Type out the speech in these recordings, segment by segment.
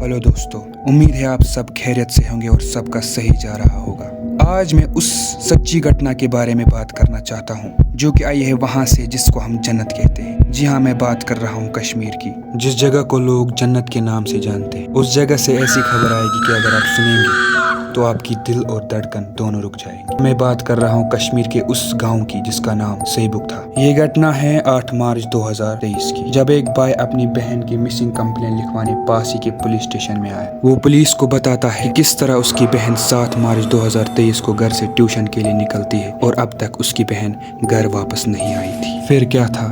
Hello दोस्तों, उम्मीद है आप सब खैरियत से होंगे और सबका सही जा रहा होगा। आज मैं उस सच्ची घटना के बारे में बात करना चाहता हूँ जो कि आई है वहाँ से जिसको हम जन्नत कहते हैं। जी हाँ, मैं बात कर रहा हूँ कश्मीर की, जिस जगह को लोग जन्नत के नाम से जानते हैं। उस जगह से ऐसी खबर आएगी कि अगर आप सुनेंगे तो आपकी दिल और धड़कन दोनों रुक जाएंगे। मैं बात कर रहा हूँ कश्मीर के उस गांव की जिसका नाम सेबुक था। ये घटना है 8 मार्च 2023 की, जब एक भाई अपनी बहन की मिसिंग कंप्लेंट लिखवाने पास ही के पुलिस स्टेशन में आया। वो पुलिस को बताता है किस तरह उसकी बहन 7 मार्च 2023 को घर से ट्यूशन के लिए निकलती है और अब तक उसकी बहन घर वापस नहीं आई थी। फिर क्या था,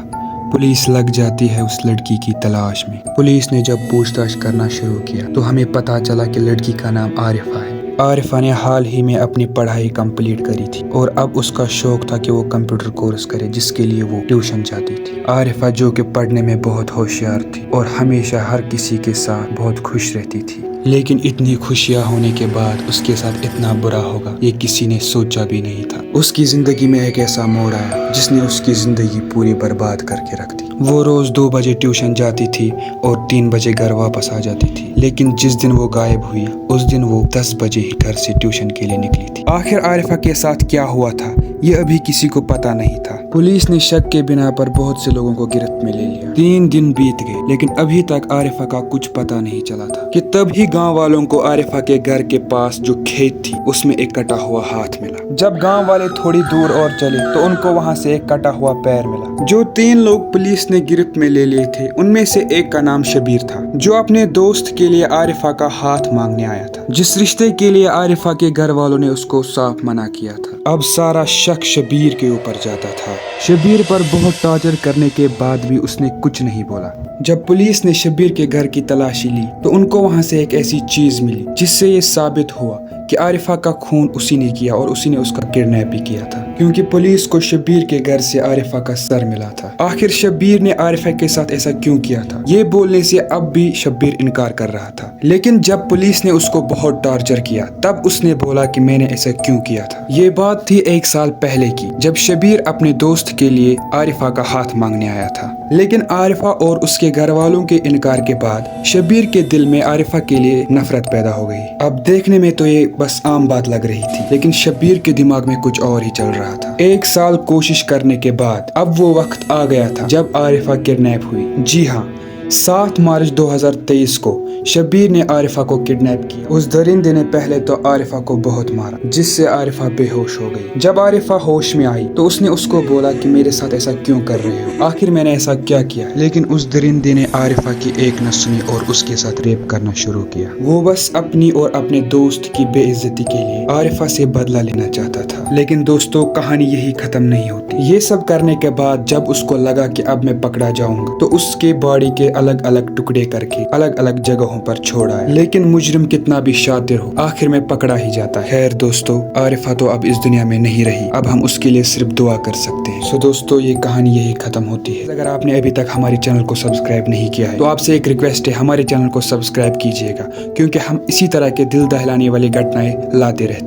पुलिस लग जाती है उस लड़की की तलाश में। पुलिस ने जब पूछताछ करना शुरू किया तो हमें पता चला कि लड़की का नाम आरिफा है। आरिफा ने हाल ही में अपनी पढ़ाई कंप्लीट करी थी और अब उसका शौक था कि वो कंप्यूटर कोर्स करे जिसके लिए वो ट्यूशन जाती थी। आरिफा जो कि पढ़ने में बहुत होशियार थी और हमेशा हर किसी के साथ बहुत खुश रहती थी, लेकिन इतनी खुशियाँ होने के बाद उसके साथ इतना बुरा होगा ये किसी ने सोचा भी नहीं था। उसकी जिंदगी में एक ऐसा मोड़ आया जिसने उसकी जिंदगी पूरी बर्बाद करके रख दी। वो रोज 2 बजे ट्यूशन जाती थी और 3 बजे घर वापस आ जाती थी, लेकिन जिस दिन वो गायब हुई उस दिन वो 10 बजे ही घर से ट्यूशन के लिए निकली थी। आखिर आरिफा के साथ क्या हुआ था ये अभी किसी को पता नहीं था। पुलिस ने शक के बिना पर बहुत से लोगों को गिरफ्त में ले लिया। 3 दिन बीत गए लेकिन अभी तक आरिफा का कुछ पता नहीं चला था कि तभी गांव वालों को आरिफा के घर के पास जो खेत थी उसमें एक कटा हुआ हाथ मिला। जब गांव वाले थोड़ी दूर और चले तो उनको वहां से एक कटा हुआ पैर मिला। जो 3 लोग पुलिस ने गिरफ्त में ले लिए थे उनमें से एक का नाम शबीर था, जो अपने दोस्त के लिए आरिफा का हाथ मांगने आया था, जिस रिश्ते के लिए आरिफा के घर वालों ने उसको साफ मना किया था। अब सारा शक शबीर के ऊपर जाता था। शबीर पर बहुत टॉर्चर करने के बाद भी उसने कुछ नहीं बोला। जब पुलिस ने शबीर के घर की तलाशी ली तो उनको वहां से एक ऐसी चीज मिली जिससे ये साबित हुआ कि आरिफा का खून उसी ने किया और उसी ने उसका किडनैप भी किया था, क्योंकि पुलिस को शबीर के घर से आरिफा का सर मिला था। आखिर शबीर ने आरिफा के साथ ऐसा क्यों किया था ये बोलने से अब भी शबीर इनकार कर रहा था, लेकिन जब पुलिस ने उसको बहुत टॉर्चर किया तब उसने बोला कि मैंने ऐसा क्यों किया था। ये बात थी 1 साल पहले की, जब शबीर अपने दोस्त के लिए आरिफा का हाथ मांगने आया था, लेकिन आरिफा और उसके घर वालों के इनकार के बाद शबीर के दिल में आरिफा के लिए नफरत पैदा हो गई। अब देखने में तो ये बस आम बात लग रही थी, लेकिन शबीर के दिमाग में कुछ और ही चल रहा था। 1 साल कोशिश करने के बाद अब वो वक्त आ गया था जब आरिफा किडनैप हुई। जी हाँ, 7 मार्च 2023 को शबीर ने आरिफा को किडनैप किया। उस दरिंदे ने पहले तो आरिफा को बहुत मारा जिससे आरिफा बेहोश हो गई। जब आरिफा होश में आई तो उसने उसको बोला कि मेरे साथ ऐसा क्यों कर रहे हो, आखिर मैंने ऐसा क्या किया। लेकिन उस दरिंदे ने आरिफा की एक न सुनी और उसके साथ रेप करना शुरू किया। वो बस अपनी और अपने दोस्त की बेइज्जती के लिए आरिफा से बदला लेना चाहता था। लेकिन दोस्तों, कहानी यही खत्म नहीं होती। ये सब करने के बाद जब उसको लगा कि अब मैं पकड़ा जाऊंगा तो उसके बॉडी के अलग अलग टुकड़े करके अलग अलग जगहों पर छोड़ा है। लेकिन मुजरिम कितना भी शातिर हो आखिर में पकड़ा ही जाता है। खैर दोस्तों, आरिफा तो अब इस दुनिया में नहीं रही, अब हम उसके लिए सिर्फ दुआ कर सकते हैं। सो दोस्तों, ये कहानी यही खत्म होती है। अगर आपने अभी तक हमारे चैनल को सब्सक्राइब नहीं किया है तो आपसे एक रिक्वेस्ट है, हमारे चैनल को सब्सक्राइब कीजिएगा, क्योंकि हम इसी तरह के दिल दहलाने वाली घटनाएं लाते रहते हैं।